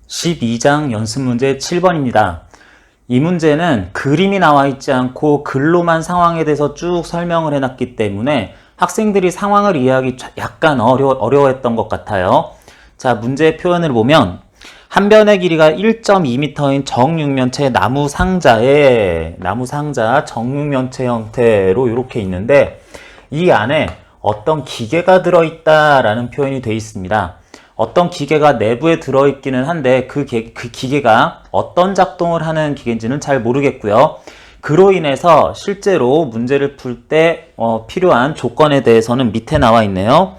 12장 연습문제 7번입니다. 이 문제는 그림이 나와 있지 않고 글로만 상황에 대해서 쭉 설명을 해놨기 때문에 학생들이 상황을 이해하기 약간 어려워했던 것 같아요. 자, 문제의 표현을 보면 한 변의 길이가 1.2m인 정육면체 나무 상자 정육면체 형태로 이렇게 있는데 이 안에 어떤 기계가 들어있다라는 표현이 되어 있습니다. 어떤 기계가 내부에 들어있기는 한데 그 기계가 어떤 작동을 하는 기계인지는 잘 모르겠고요. 그로 인해서 실제로 문제를 풀 때 필요한 조건에 대해서는 밑에 나와 있네요.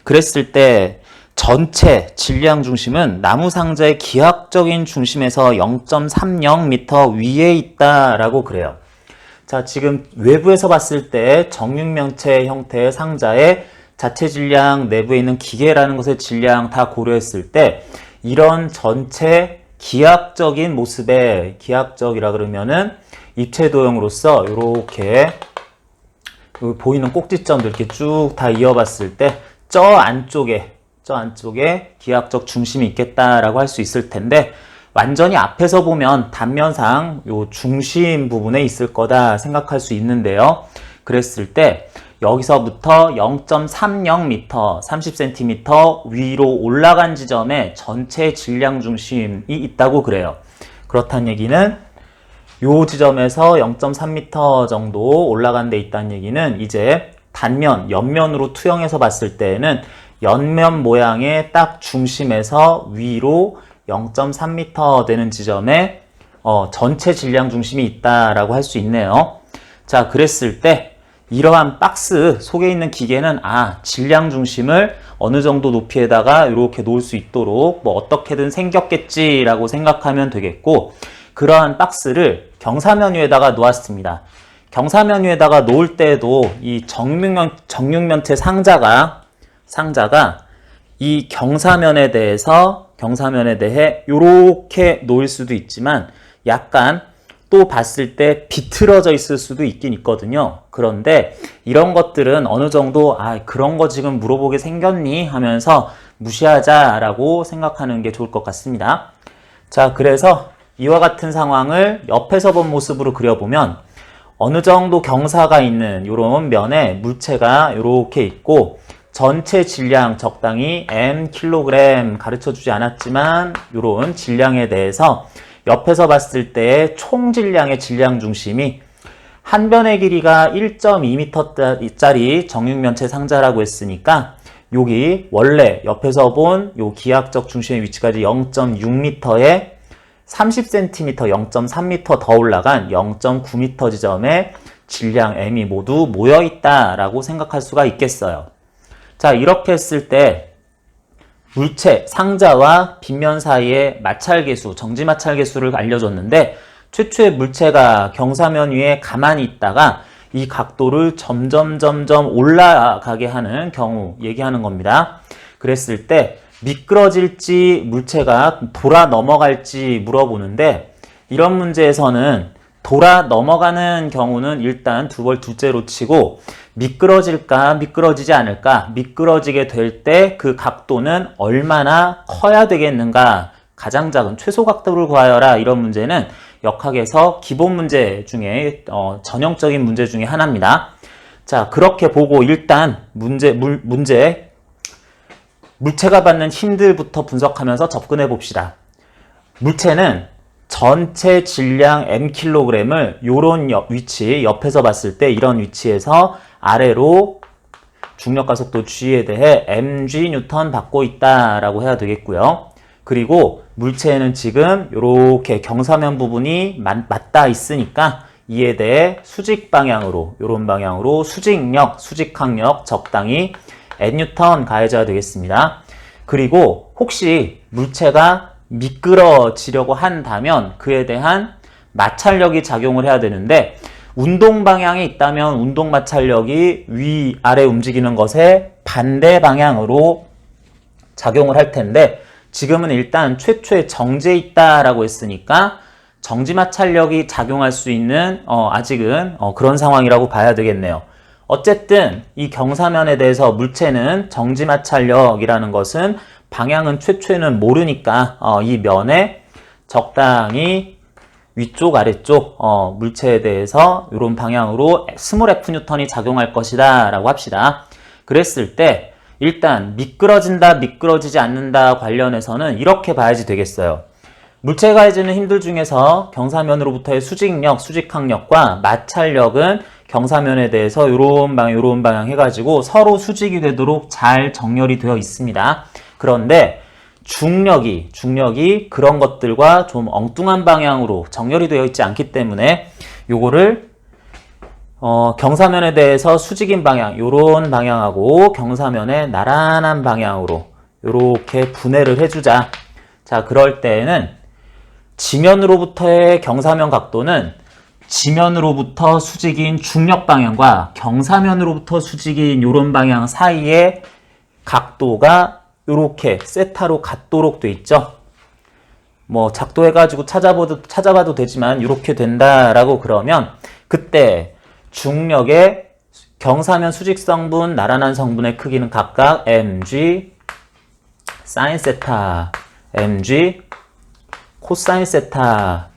그랬을 때 전체 질량 중심은 나무 상자의 기하학적인 중심에서 0.30m 위에 있다라고 그래요. 자, 지금 외부에서 봤을 때 정육면체 형태의 상자의 자체 질량, 내부에 있는 기계라는 것의 질량 다 고려했을 때 이런 전체 기하학적인 모습의 기하학적이라 그러면은 입체 도형으로서 이렇게 보이는 꼭지점들 이렇게 쭉 다 이어봤을 때 저 안쪽에 기하학적 중심이 있겠다라고 할 수 있을 텐데 완전히 앞에서 보면 단면상 요 중심 부분에 있을 거다 생각할 수 있는데요. 그랬을 때 여기서부터 0.30m, 30cm 위로 올라간 지점에 전체 질량 중심이 있다고 그래요. 그렇다는 얘기는 이 지점에서 0.3m 정도 올라간 데 있다는 얘기는 이제 단면, 옆면으로 투영해서 봤을 때에는 옆면 모양의 딱 중심에서 위로 0.3m 되는 지점에 전체 질량 중심이 있다라고 할 수 있네요. 자, 그랬을 때 이러한 박스 속에 있는 기계는 질량 중심을 어느 정도 높이에다가 이렇게 놓을 수 있도록 어떻게든 생겼겠지라고 생각하면 되겠고, 그러한 박스를 경사면 위에다가 놓았습니다. 경사면 위에다가 놓을 때도 이 정육면체 상자가 이 경사면에 대해 이렇게 놓일 수도 있지만 약간 또 봤을 때 비틀어져 있을 수도 있긴 있거든요. 그런데 이런 것들은 어느 정도 그런 거 지금 물어보게 생겼니? 하면서 무시하자라고 생각하는 게 좋을 것 같습니다. 자, 그래서 이와 같은 상황을 옆에서 본 모습으로 그려보면 어느 정도 경사가 있는 이런 면에 물체가 이렇게 있고 전체 질량 적당히 mkg 가르쳐주지 않았지만 이런 질량에 대해서 옆에서 봤을 때 총 질량의 질량 중심이 한 변의 길이가 1.2m짜리 정육면체 상자라고 했으니까 여기 원래 옆에서 본 요 기하학적 중심의 위치까지 0.6m에 30cm, 0.3m 더 올라간 0.9m 지점에 질량 m이 모두 모여 있다라고 생각할 수가 있겠어요. 자, 이렇게 했을 때 물체, 상자와 빗면 사이의 마찰계수, 정지마찰계수를 알려줬는데 최초의 물체가 경사면 위에 가만히 있다가 이 각도를 점점 올라가게 하는 경우 얘기하는 겁니다. 그랬을 때 미끄러질지 물체가 돌아 넘어갈지 물어보는데 이런 문제에서는 돌아 넘어가는 경우는 일단 둘째로 치고 미끄러질까 미끄러지지 않을까, 미끄러지게 될 때 그 각도는 얼마나 커야 되겠는가, 가장 작은 최소 각도를 구하여라. 이런 문제는 역학에서 기본 문제 중에 전형적인 문제 중에 하나입니다. 자, 그렇게 보고 일단 물체가 받는 힘들부터 분석하면서 접근해 봅시다. 물체는 전체 질량 mkg을 요런 위치, 옆에서 봤을 때 이런 위치에서 아래로 중력과 속도 g에 대해 mg 뉴턴 받고 있다라고 해야 되겠고요. 그리고 물체에는 지금 이렇게 경사면 부분이 맞닿아 있으니까 이에 대해 수직 방향으로, 이런 방향으로 수직력, 수직항력 적당히 n뉴턴 가해줘야 되겠습니다. 그리고 혹시 물체가 미끄러지려고 한다면 그에 대한 마찰력이 작용을 해야 되는데 운동 방향이 있다면 운동 마찰력이 위아래 움직이는 것에 반대 방향으로 작용을 할 텐데 지금은 일단 최초에 정지해 있다라고 했으니까 정지 마찰력이 작용할 수 있는 아직은 그런 상황이라고 봐야 되겠네요. 어쨌든 이 경사면에 대해서 물체는 정지 마찰력이라는 것은 방향은 최초에는 모르니까 이 면에 적당히 위쪽 아래쪽 물체에 대해서 이런 방향으로 스몰 F 뉴턴이 작용할 것이다 라고 합시다. 그랬을 때 일단 미끄러진다 미끄러지지 않는다 관련해서는 이렇게 봐야지 되겠어요. 물체에 가해지는 힘들 중에서 경사면으로부터의 수직력, 수직항력과 마찰력은 경사면에 대해서 요런 방향 해가지고 서로 수직이 되도록 잘 정렬이 되어 있습니다. 그런데 중력이 그런 것들과 좀 엉뚱한 방향으로 정렬이 되어 있지 않기 때문에 요거를 경사면에 대해서 수직인 방향, 요런 방향하고 경사면에 나란한 방향으로 요렇게 분해를 해주자. 자, 그럴 때에는 지면으로부터의 경사면 각도는 지면으로부터 수직인 중력 방향과 경사면으로부터 수직인 요런 방향 사이의 각도가 요렇게 세타로 같도록 돼 있죠. 뭐 작도해가지고 찾아봐도 되지만 이렇게 된다라고 그러면 그때 중력의 경사면 수직 성분, 나란한 성분의 크기는 각각 mg sin 세타, mg 코사인 세타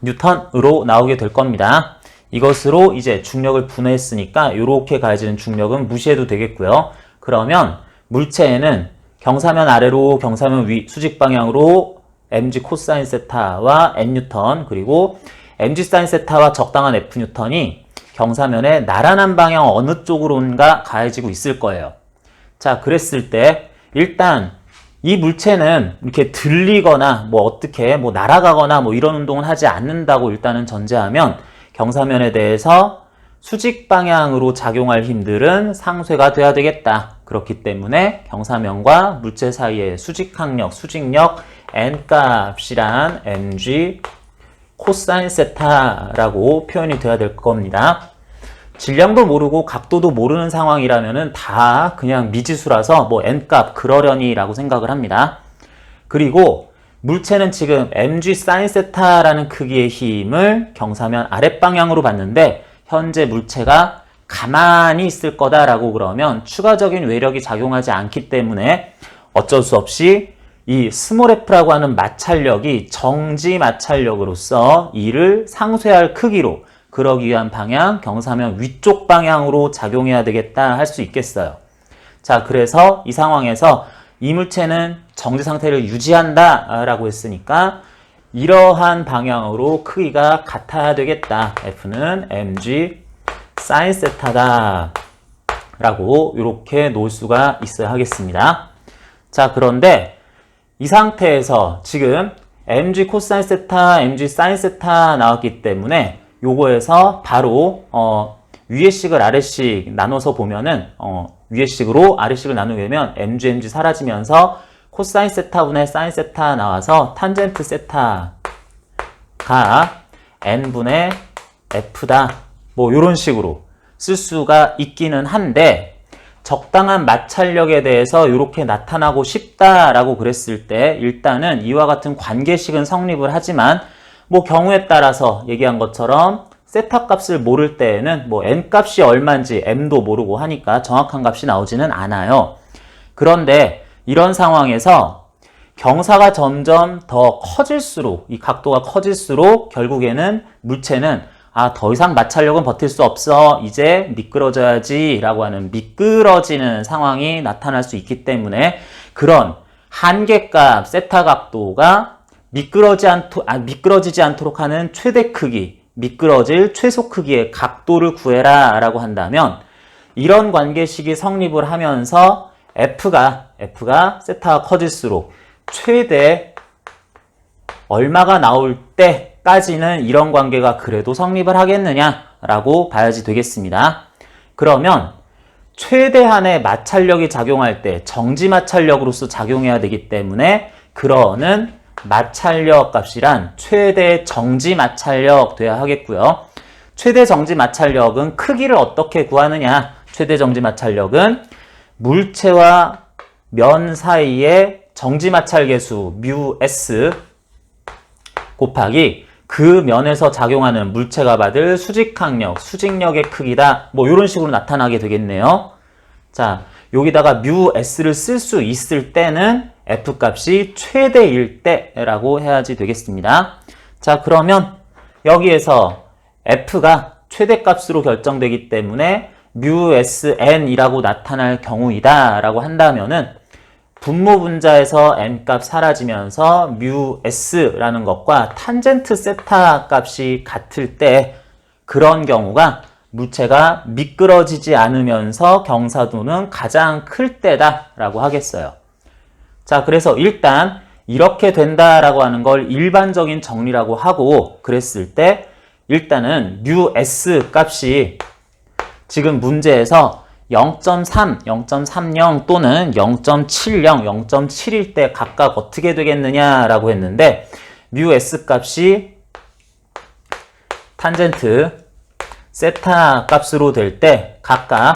뉴턴으로 나오게 될 겁니다. 이것으로 이제 중력을 분해했으니까 이렇게 가해지는 중력은 무시해도 되겠고요. 그러면 물체에는 경사면 아래로 경사면 위 수직 방향으로 mg 코사인 세타와 n 뉴턴 그리고 mg 사인 세타와 적당한 f 뉴턴이 경사면의 나란한 방향 어느 쪽으로인가 가해지고 있을 거예요. 자, 그랬을 때 일단 이 물체는 이렇게 들리거나 뭐 어떻게 뭐 날아가거나 뭐 이런 운동은 하지 않는다고 일단은 전제하면 경사면에 대해서 수직 방향으로 작용할 힘들은 상쇄가 돼야 되겠다. 그렇기 때문에 경사면과 물체 사이의 수직항력, 수직력 n 값이란 mg 코사인 세타라고 표현이 돼야 될 겁니다. 질량도 모르고 각도도 모르는 상황이라면은 다 그냥 미지수라서 뭐 n값 그러려니 라고 생각을 합니다. 그리고 물체는 지금 mg sin 세타라는 크기의 힘을 경사면 아랫방향으로 봤는데 현재 물체가 가만히 있을 거다라고 그러면 추가적인 외력이 작용하지 않기 때문에 어쩔 수 없이 이 스몰 f라고 하는 마찰력이 정지 마찰력으로서 이를 상쇄할 크기로 그러기 위한 방향, 경사면 위쪽 방향으로 작용해야 되겠다 할 수 있겠어요. 자, 그래서 이 상황에서 이 물체는 정지 상태를 유지한다 라고 했으니까 이러한 방향으로 크기가 같아야 되겠다. F는 mg sin 세타다 라고 이렇게 놓을 수가 있어야 하겠습니다. 자, 그런데 이 상태에서 지금 mg 코사인 세타, mg sin 세타 나왔기 때문에 요거에서 바로 위의 식을 아래식 나눠서 보면은 위의 식으로 아래식을 나누게 되면 mg 사라지면서 코사인 세타분의 사인 세타 나와서 탄젠트 세타가 n분의 f다. 뭐 요런 식으로 쓸 수가 있기는 한데 적당한 마찰력에 대해서 이렇게 나타나고 싶다라고 그랬을 때 일단은 이와 같은 관계식은 성립을 하지만 뭐 경우에 따라서 얘기한 것처럼 세타 값을 모를 때에는 뭐 n 값이 얼마인지 m도 모르고 하니까 정확한 값이 나오지는 않아요. 그런데 이런 상황에서 경사가 점점 더 커질수록 이 각도가 커질수록 결국에는 물체는 더 이상 마찰력은 버틸 수 없어. 이제 미끄러져야지 라고 하는 미끄러지는 상황이 나타날 수 있기 때문에 그런 한계값 세타 각도가 미끄러지지 않도록 하는 최대 크기, 미끄러질 최소 크기의 각도를 구해라 라고 한다면 이런 관계식이 성립을 하면서 F가 세타가 커질수록 최대 얼마가 나올 때까지는 이런 관계가 그래도 성립을 하겠느냐라고 봐야지 되겠습니다. 그러면 최대한의 마찰력이 작용할 때 정지 마찰력으로서 작용해야 되기 때문에 그러는 마찰력 값이란 최대 정지 마찰력 돼야 하겠고요. 최대 정지 마찰력은 크기를 어떻게 구하느냐? 최대 정지 마찰력은 물체와 면 사이의 정지 마찰 계수 μs 곱하기 그 면에서 작용하는 물체가 받을 수직항력, 수직력의 크기다. 뭐 이런 식으로 나타나게 되겠네요. 자, 여기다가 뮤 s를 쓸 수 있을 때는 f값이 최대일 때라고 해야지 되겠습니다. 자, 그러면 여기에서 f가 최대값으로 결정되기 때문에 뮤 sn이라고 나타날 경우이다 라고 한다면은 분모 분자에서 n값 사라지면서 뮤 s라는 것과 탄젠트 세타 값이 같을 때 그런 경우가 물체가 미끄러지지 않으면서 경사도는 가장 클 때다 라고 하겠어요. 자, 그래서 일단 이렇게 된다라고 하는 걸 일반적인 정리라고 하고 그랬을 때 일단은 뮤 s 값이 지금 문제에서 0.3, 0.30 또는 0.70, 0.7일 때 각각 어떻게 되겠느냐라고 했는데 뮤 s 값이 탄젠트 세타 값으로 될 때 각각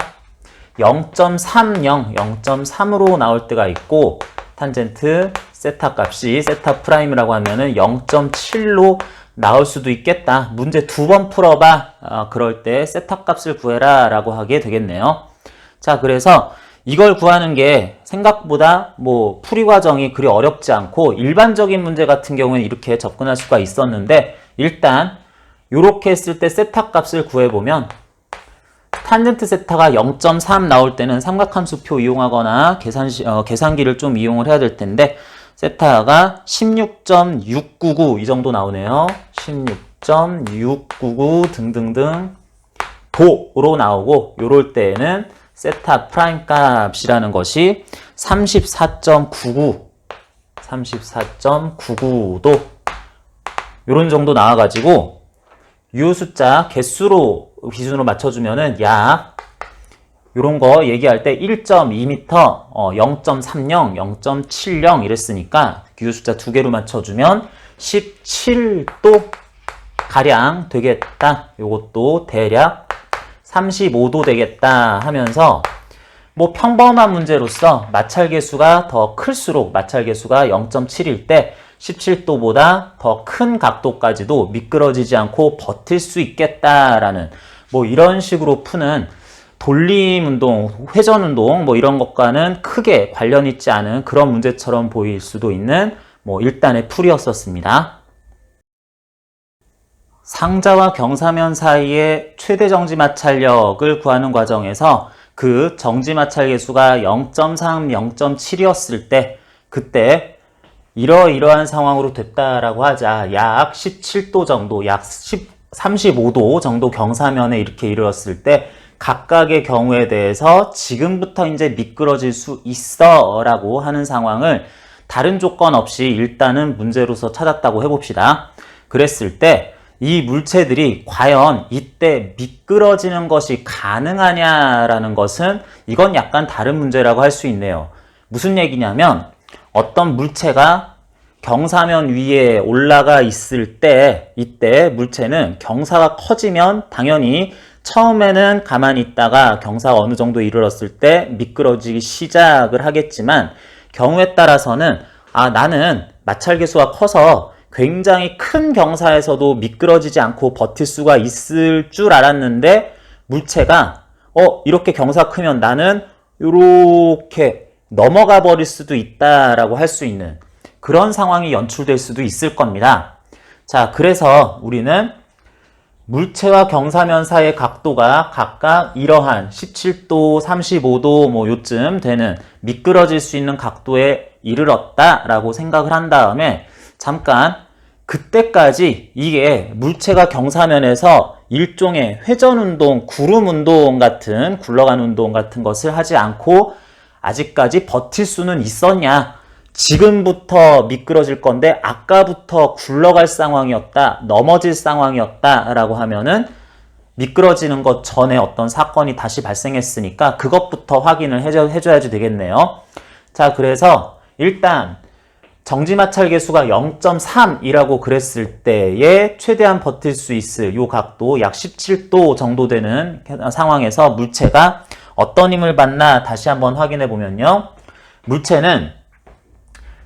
0.30, 0.3으로 나올 때가 있고 탄젠트 세타 값이 세타 프라임이라고 하면은 0.7로 나올 수도 있겠다. 문제 2번 풀어봐. 그럴 때 세타 값을 구해라 라고 하게 되겠네요. 자, 그래서 이걸 구하는 게 생각보다 뭐 풀이 과정이 그리 어렵지 않고 일반적인 문제 같은 경우에는 이렇게 접근할 수가 있었는데 일단 이렇게 했을 때 세타 값을 구해보면 탄젠트 세타가 0.3 나올 때는 삼각함수표 이용하거나 계산기를 좀 이용을 해야 될 텐데 세타가 16.699 이 정도 나오네요. 16.699 등등등 도로 나오고 요럴 때에는 세타 프라임 값이라는 것이 34.99도 요런 정도 나와가지고 요 숫자 개수로 기준으로 맞춰주면은 약 요런 거 얘기할 때 1.2m, 0.30, 0.70 이랬으니까 요 숫자 2개로 맞춰주면 17도 가량 되겠다. 요것도 대략 35도 되겠다 하면서 뭐 평범한 문제로서 마찰계수가 더 클수록 마찰계수가 0.7일 때 17도보다 더 큰 각도까지도 미끄러지지 않고 버틸 수 있겠다라는 뭐 이런 식으로 푸는 돌림운동, 회전운동 뭐 이런 것과는 크게 관련 있지 않은 그런 문제처럼 보일 수도 있는 뭐 일단의 풀이었었습니다. 상자와 경사면 사이의 최대 정지 마찰력을 구하는 과정에서 그 정지 마찰 계수가 0.3, 0.7이었을 때 그때 이러이러한 상황으로 됐다라고 하자 약 17도 정도, 약 35도 정도 경사면에 이렇게 이르렀을 때 각각의 경우에 대해서 지금부터 이제 미끄러질 수 있어 라고 하는 상황을 다른 조건 없이 일단은 문제로서 찾았다고 해봅시다. 그랬을 때 이 물체들이 과연 이때 미끄러지는 것이 가능하냐라는 것은 이건 약간 다른 문제라고 할 수 있네요. 무슨 얘기냐면 어떤 물체가 경사면 위에 올라가 있을 때 이때 물체는 경사가 커지면 당연히 처음에는 가만히 있다가 경사가 어느 정도 이르렀을 때 미끄러지기 시작을 하겠지만 경우에 따라서는 나는 마찰계수가 커서 굉장히 큰 경사에서도 미끄러지지 않고 버틸 수가 있을 줄 알았는데 물체가 이렇게 경사 크면 나는 이렇게 넘어가 버릴 수도 있다라고 할 수 있는 그런 상황이 연출될 수도 있을 겁니다. 자, 그래서 우리는 물체와 경사면 사이의 각도가 각각 이러한 17도, 35도 뭐 요쯤 되는 미끄러질 수 있는 각도에 이르렀다라고 생각을 한 다음에 잠깐 그때까지 이게 물체가 경사면에서 일종의 회전운동, 구름운동 같은 굴러가는 운동 같은 것을 하지 않고 아직까지 버틸 수는 있었냐? 지금부터 미끄러질 건데 아까부터 굴러갈 상황이었다, 넘어질 상황이었다 라고 하면은 미끄러지는 것 전에 어떤 사건이 다시 발생했으니까 그것부터 확인을 해줘야지 되겠네요. 자, 그래서 일단 정지마찰 계수가 0.3이라고 그랬을 때에 최대한 버틸 수 있을 요 각도 약 17도 정도 되는 상황에서 물체가 어떤 힘을 받나 다시 한번 확인해 보면요. 물체는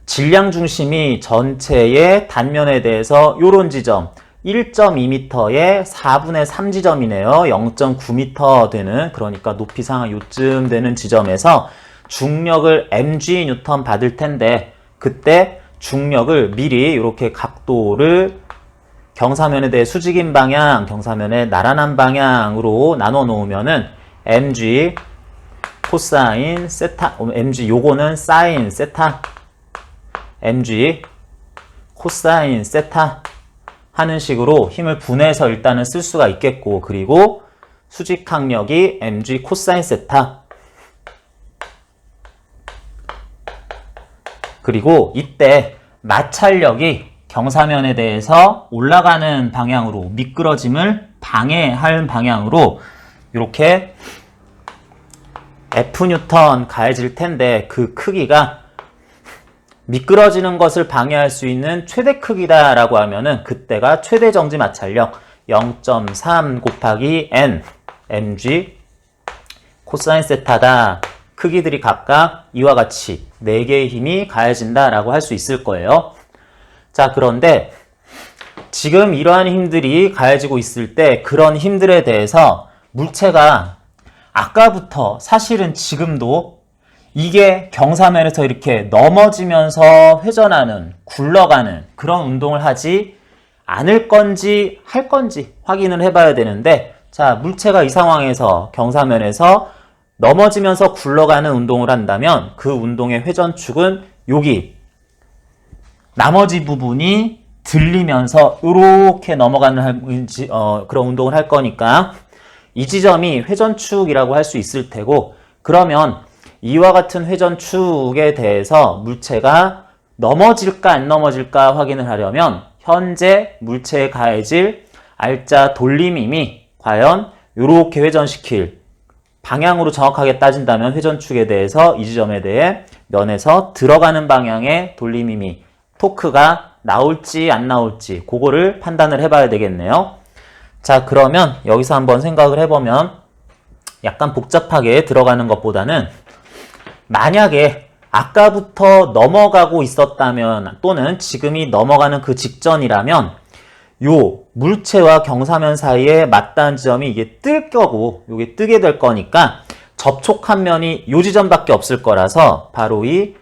질량 중심이 전체의 단면에 대해서 요런 지점 1.2m의 4분의 3 지점이네요. 0.9m 되는 그러니까 높이 상하 요쯤 되는 지점에서 중력을 mg 뉴턴 받을 텐데 그때 중력을 미리 이렇게 각도를 경사면에 대해 수직인 방향, 경사면에 나란한 방향으로 나눠 놓으면은 mg 코사인 세타, mg 요거는 사인 세타, mg 코사인 세타 하는 식으로 힘을 분해서 일단은 쓸 수가 있겠고, 그리고 수직 항력이 mg 코사인 세타, 그리고 이때 마찰력이 경사면에 대해서 올라가는 방향으로 미끄러짐을 방해할 방향으로 이렇게 F 뉴턴 가해질 텐데 그 크기가 미끄러지는 것을 방해할 수 있는 최대 크기다 라고 하면은 그때가 최대 정지 마찰력 0.3 곱하기 n mg 코사인 세타다. 크기들이 각각 이와 같이 4개의 힘이 가해진다 라고 할 수 있을 거예요. 자, 그런데 지금 이러한 힘들이 가해지고 있을 때 그런 힘들에 대해서 물체가 아까부터 사실은 지금도 이게 경사면에서 이렇게 넘어지면서 회전하는, 굴러가는 그런 운동을 하지 않을 건지 할 건지 확인을 해봐야 되는데, 자, 물체가 이 상황에서 경사면에서 넘어지면서 굴러가는 운동을 한다면 그 운동의 회전축은 여기 나머지 부분이 들리면서 이렇게 넘어가는 그런 운동을 할 거니까 이 지점이 회전축이라고 할 수 있을 테고, 그러면 이와 같은 회전축에 대해서 물체가 넘어질까 안 넘어질까 확인을 하려면 현재 물체에 가해질 알짜 돌림힘이 과연 이렇게 회전시킬 방향으로 정확하게 따진다면 회전축에 대해서 이 지점에 대해 면에서 들어가는 방향의 돌림힘이 토크가 나올지 안 나올지 그거를 판단을 해봐야 되겠네요. 자, 그러면 여기서 한번 생각을 해보면 약간 복잡하게 들어가는 것보다는 만약에 아까부터 넘어가고 있었다면 또는 지금이 넘어가는 그 직전이라면 요 물체와 경사면 사이에 맞닿은 지점이 이게 뜰 거고 요게 뜨게 될 거니까 접촉한 면이 요 지점밖에 없을 거라서 바로 이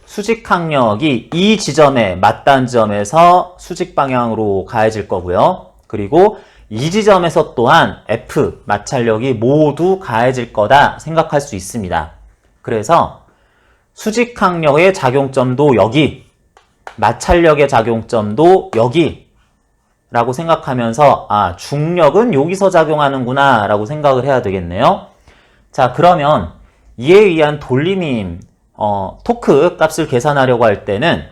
수직 항력이 이 지점에 맞닿은 지점에서 수직 방향으로 가해질 거고요. 그리고 이 지점에서 또한 F 마찰력이 모두 가해질 거다 생각할 수 있습니다. 그래서 수직 항력의 작용점도 여기, 마찰력의 작용점도 여기 라고 생각하면서 아, 중력은 여기서 작용하는구나 라고 생각을 해야 되겠네요. 자, 그러면 이에 의한 돌림힘 토크 값을 계산하려고 할 때는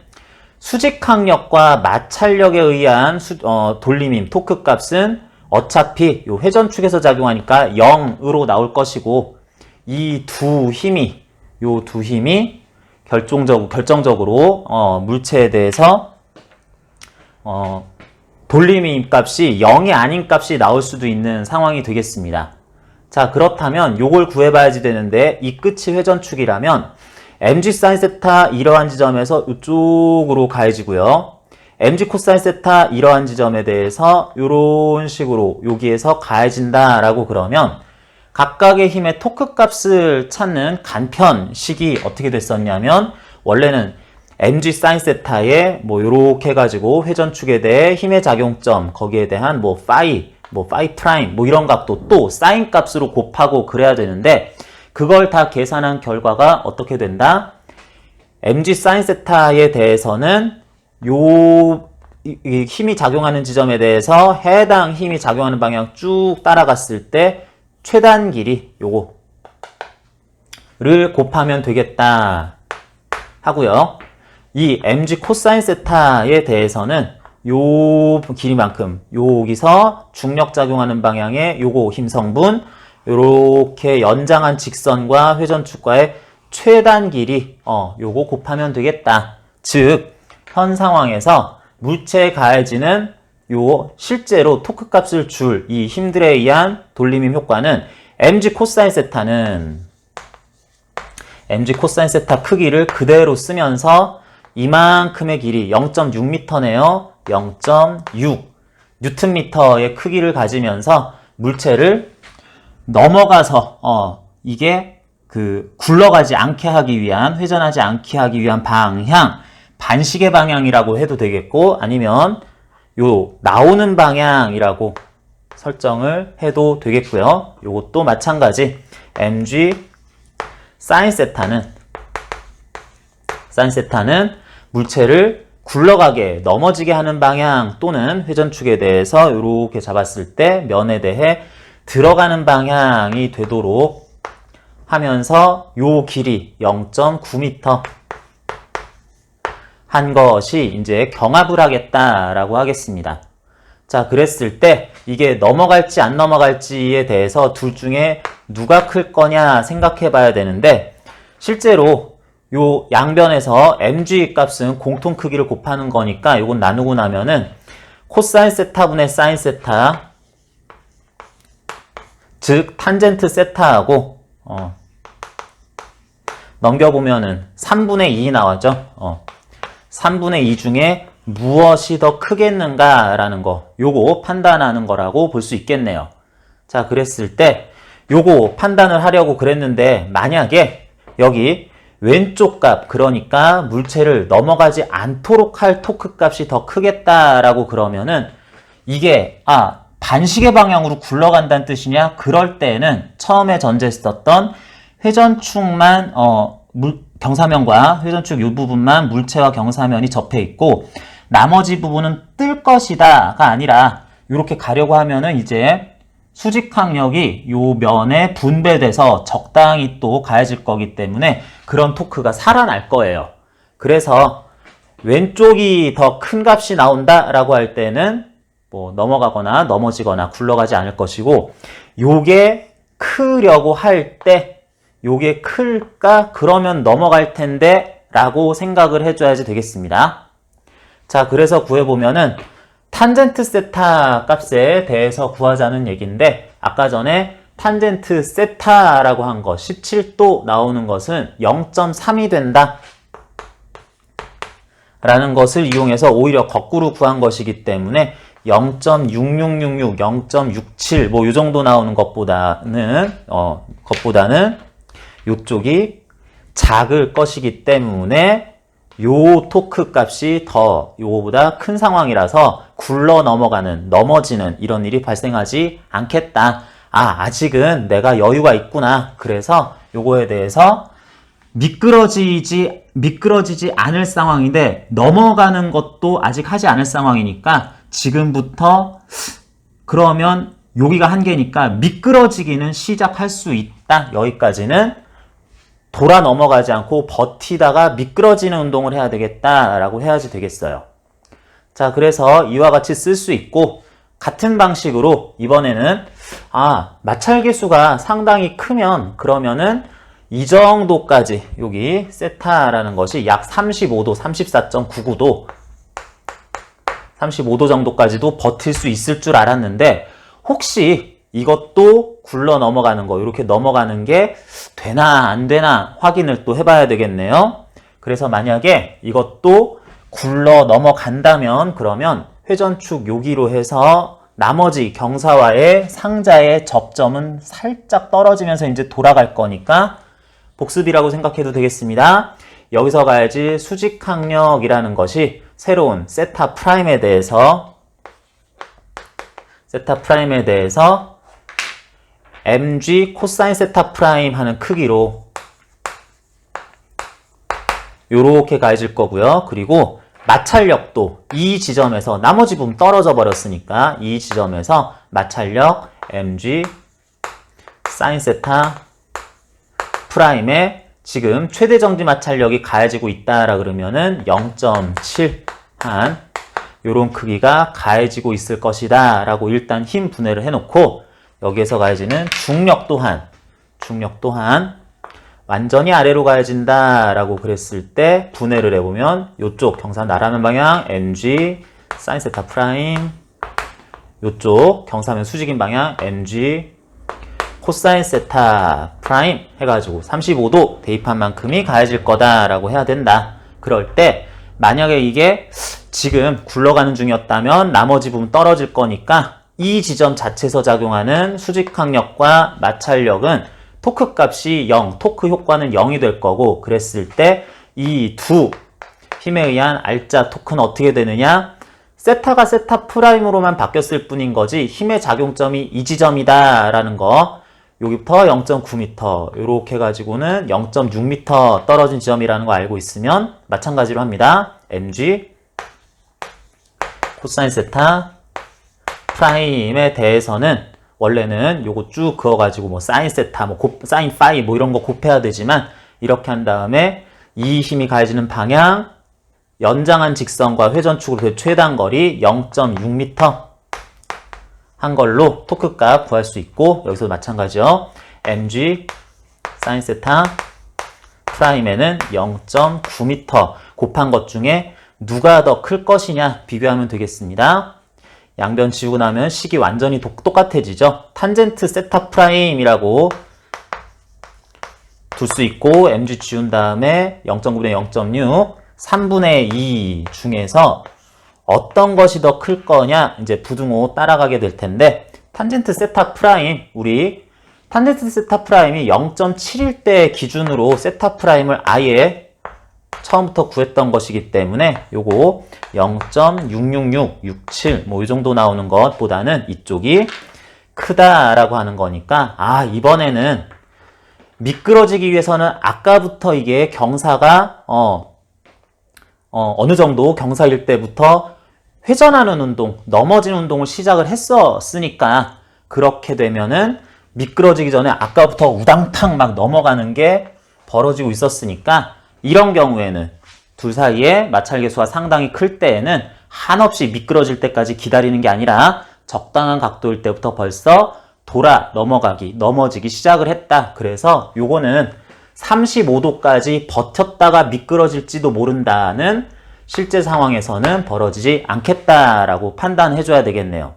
수직 항력과 마찰력에 의한 돌림힘 토크 값은 어차피 요 회전축에서 작용하니까 0으로 나올 것이고, 이 두 힘이 결정적으로 물체에 대해서 돌림힘 값이 0이 아닌 값이 나올 수도 있는 상황이 되겠습니다. 자, 그렇다면 요걸 구해봐야지 되는데 이 끝이 회전축이라면 mg sin 세타 이러한 지점에서 이쪽으로 가해지고요. mg 코사인 세타 이러한 지점에 대해서 이런 식으로 여기에서 가해진다라고 그러면 각각의 힘의 토크 값을 찾는 간편식이 어떻게 됐었냐면 원래는 mg sin 세타에 뭐 요렇게 해가지고 회전축에 대해 힘의 작용점 거기에 대한 파이 프라임 이런 값도 또 사인 값으로 곱하고 그래야 되는데 그걸 다 계산한 결과가 어떻게 된다? mg sin 세타에 대해서는 이 힘이 작용하는 지점에 대해서 해당 힘이 작용하는 방향 쭉 따라갔을 때 최단 길이 요거를 곱하면 되겠다 하고요. 이 mg 코사인 세타에 대해서는 요 길이만큼 여기서 중력 작용하는 방향의 요거 힘 성분 요렇게 연장한 직선과 회전축과의 최단 길이 요거 곱하면 되겠다. 즉 현 상황에서 물체에 가해지는 요 실제로 토크 값을 줄 이 힘들에 의한 돌림힘 효과는 mg 코사인 세타 크기를 그대로 쓰면서 이만큼의 길이 0.6m네요. 0.6 뉴턴미터의 크기를 가지면서 물체를 넘어가서 이게 굴러가지 않게 하기 위한, 회전하지 않게 하기 위한 방향, 반시계 방향이라고 해도 되겠고, 아니면 요 나오는 방향이라고 설정을 해도 되겠고요. 요것도 마찬가지. mg 사인 세타는 물체를 굴러가게, 넘어지게 하는 방향 또는 회전축에 대해서 이렇게 잡았을 때 면에 대해 들어가는 방향이 되도록 하면서 요 길이 0.9m 한 것이 이제 경합을 하겠다라고 하겠습니다. 자, 그랬을 때 이게 넘어갈지 안 넘어갈지에 대해서 둘 중에 누가 클 거냐 생각해 봐야 되는데, 실제로 요 양변에서 mg 값은 공통 크기를 곱하는 거니까 요건 나누고 나면은 코사인 세타분의 사인 세타, 즉 탄젠트 세타하고 넘겨보면은 3분의 2 나왔죠. 3분의 2 중에 무엇이 더 크겠는가라는 거, 요거 판단하는 거라고 볼 수 있겠네요. 자, 그랬을 때 요거 판단을 하려고 그랬는데, 만약에 여기 왼쪽 값, 그러니까 물체를 넘어가지 않도록 할 토크 값이 더 크겠다라고 그러면은 이게 반시계 방향으로 굴러간다는 뜻이냐? 그럴 때는 처음에 전제했었던 회전축만 경사면과 회전축 이 부분만 물체와 경사면이 접해 있고 나머지 부분은 뜰 것이다가 아니라 이렇게 가려고 하면은 이제 수직항력이 요 면에 분배돼서 적당히 또 가해질 거기 때문에 그런 토크가 살아날 거예요. 그래서 왼쪽이 더 큰 값이 나온다라고 할 때는 뭐 넘어가거나 넘어지거나 굴러가지 않을 것이고, 요게 크려고 할 때 요게 클까? 그러면 넘어갈 텐데 라고 생각을 해줘야지 되겠습니다. 자, 그래서 구해보면은 탄젠트 세타 값에 대해서 구하자는 얘기인데, 아까 전에 탄젠트 세타라고 한 거 17도 나오는 것은 0.3이 된다 라는 것을 이용해서 오히려 거꾸로 구한 것이기 때문에 0.6666, 0.67 뭐 요 정도 나오는 것보다는 요쪽이 작을 것이기 때문에 요 토크 값이 더 요거보다 큰 상황이라서 굴러 넘어가는, 넘어지는 이런 일이 발생하지 않겠다. 아직은 내가 여유가 있구나. 그래서 요거에 대해서 미끄러지지 않을 상황인데 넘어가는 것도 아직 하지 않을 상황이니까 지금부터 그러면 여기가 한계니까 미끄러지기는 시작할 수 있다. 여기까지는 돌아 넘어가지 않고 버티다가 미끄러지는 운동을 해야 되겠다라고 해야지 되겠어요. 자, 그래서 이와 같이 쓸 수 있고, 같은 방식으로 이번에는 마찰 계수가 상당히 크면 그러면은 이 정도까지, 여기 세타라는 것이 약 35도, 34.99도 35도 정도까지도 버틸 수 있을 줄 알았는데, 혹시 이것도 굴러 넘어가는 거, 이렇게 넘어가는 게 되나 안 되나 확인을 또 해봐야 되겠네요. 그래서 만약에 이것도 굴러 넘어간다면 그러면 회전축 여기로 해서 나머지 경사와의 상자의 접점은 살짝 떨어지면서 이제 돌아갈 거니까 복습이라고 생각해도 되겠습니다. 여기서 가야지 수직항력이라는 것이 새로운 세타 프라임에 대해서 mg 코사인 세타 프라임 하는 크기로 요렇게 가해질 거고요. 그리고 마찰력도 이 지점에서 나머지 부분 떨어져 버렸으니까 이 지점에서 마찰력 mg 사인 세타 프라임에 지금 최대 정지 마찰력이 가해지고 있다라 그러면은 0.7 한 요런 크기가 가해지고 있을 것이다 라고 일단 힘 분해를 해놓고, 여기에서 가해지는 중력 또한 완전히 아래로 가해진다 라고 그랬을 때 분해를 해보면 요쪽 경사 나라는 방향 mg 사인 세타 프라임, 요쪽 경사면 수직인 방향 mg 코사인 세타 프라임 해가지고 35도 대입한 만큼이 가해질 거다라고 해야 된다. 그럴 때 만약에 이게 지금 굴러가는 중이었다면 나머지 부분 떨어질 거니까 이 지점 자체에서 작용하는 수직항력과 마찰력은 토크 값이 0, 토크 효과는 0이 될 거고, 그랬을 때 이 두 힘에 의한 알짜 토크는 어떻게 되느냐? 세타가 세타 프라임으로만 바뀌었을 뿐인 거지 힘의 작용점이 이 지점이다 라는 거. 여기부터 0.9m 이렇게 가지고는 0.6m 떨어진 지점이라는 거 알고 있으면 마찬가지로 합니다. mg 코사인 세타 프라임에 대해서는 원래는 요거 쭉 그어가지고 뭐 사인 세타, 뭐 사인 파이 뭐 이런 거 곱해야 되지만 이렇게 한 다음에 이 힘이 가해지는 방향, 연장한 직선과 회전축으로 최단 거리 0.6m 한 걸로 토크 값 구할 수 있고, 여기서도 마찬가지죠. mg 사인 세타 프라임에는 0.9m 곱한 것 중에 누가 더 클 것이냐 비교하면 되겠습니다. 양변 지우고 나면 식이 완전히 똑같아지죠. 탄젠트 세타 프라임이라고 둘 수 있고, mg 지운 다음에 0.9분의 0.6 3분의 2 중에서 어떤 것이 더 클 거냐 이제 부등호 따라가게 될 텐데, 탄젠트 세타 프라임, 우리 탄젠트 세타 프라임이 0.7일 때 기준으로 세타 프라임을 아예 처음부터 구했던 것이기 때문에 요거 0.66667 뭐 이 정도 나오는 것보다는 이쪽이 크다라고 하는 거니까, 이번에는 미끄러지기 위해서는 아까부터 이게 경사가 어느 정도 경사일 때부터 회전하는 운동, 넘어지는 운동을 시작을 했었으니까, 그렇게 되면은 미끄러지기 전에 아까부터 우당탕 막 넘어가는 게 벌어지고 있었으니까, 이런 경우에는 둘 사이에 마찰계수가 상당히 클 때에는 한없이 미끄러질 때까지 기다리는 게 아니라 적당한 각도일 때부터 벌써 넘어지기 시작을 했다. 그래서 요거는 35도까지 버텼다가 미끄러질지도 모른다는 실제 상황에서는 벌어지지 않겠다라고 판단해줘야 되겠네요.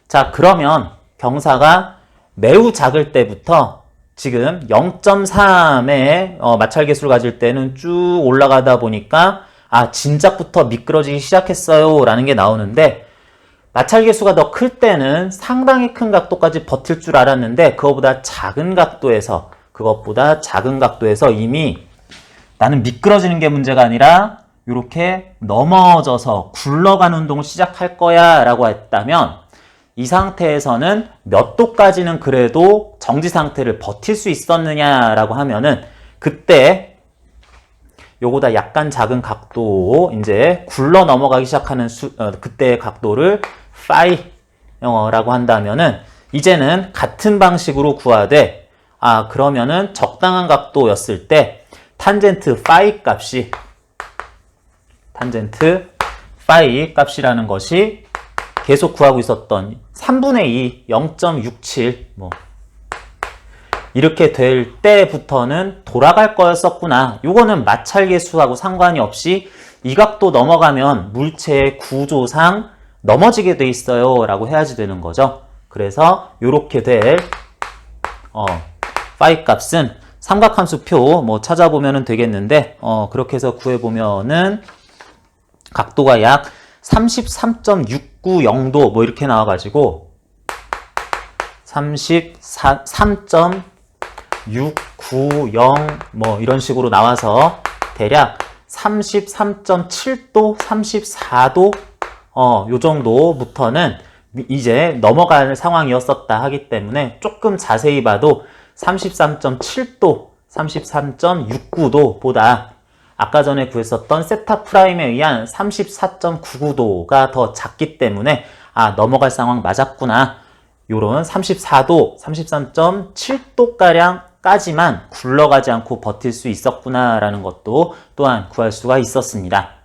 자, 그러면 경사가 매우 작을 때부터 지금 0.3의 마찰계수를 가질 때는 쭉 올라가다 보니까 진작부터 미끄러지기 시작했어요 라는 게 나오는데, 마찰계수가 더 클 때는 상당히 큰 각도까지 버틸 줄 알았는데 그것보다 작은 각도에서 이미 나는 미끄러지는 게 문제가 아니라 이렇게 넘어져서 굴러가는 운동을 시작할 거야 라고 했다면, 이 상태에서는 몇 도까지는 그래도 정지 상태를 버틸 수 있었느냐라고 하면은, 그때 요거보다 약간 작은 각도, 이제 굴러 넘어가기 시작하는 그때의 각도를 파이라고 한다면은, 이제는 같은 방식으로 구하되, 그러면은 적당한 각도였을 때 탄젠트 파이 값이라는 것이 계속 구하고 있었던 3분의 2, 0.67 이렇게 될 때부터는 돌아갈 거였었구나. 요거는 마찰계수하고 상관이 없이 이 각도 넘어가면 물체의 구조상 넘어지게 돼 있어요 라고 해야지 되는 거죠. 그래서 요렇게 될 파이 값은 삼각함수표 찾아보면 되겠는데, 그렇게 해서 구해보면은 각도가 약 33.690도 이렇게 나와가지고 33.690 이런 식으로 나와서 대략 33.7도, 34도 요 정도부터는 이제 넘어갈 상황이었었다 하기 때문에, 조금 자세히 봐도 33.7도, 33.69도보다 아까 전에 구했었던 세타 프라임에 의한 34.99도가 더 작기 때문에 넘어갈 상황 맞았구나. 요런 34도, 33.7도가량까지만 굴러가지 않고 버틸 수 있었구나 라는 것도 또한 구할 수가 있었습니다.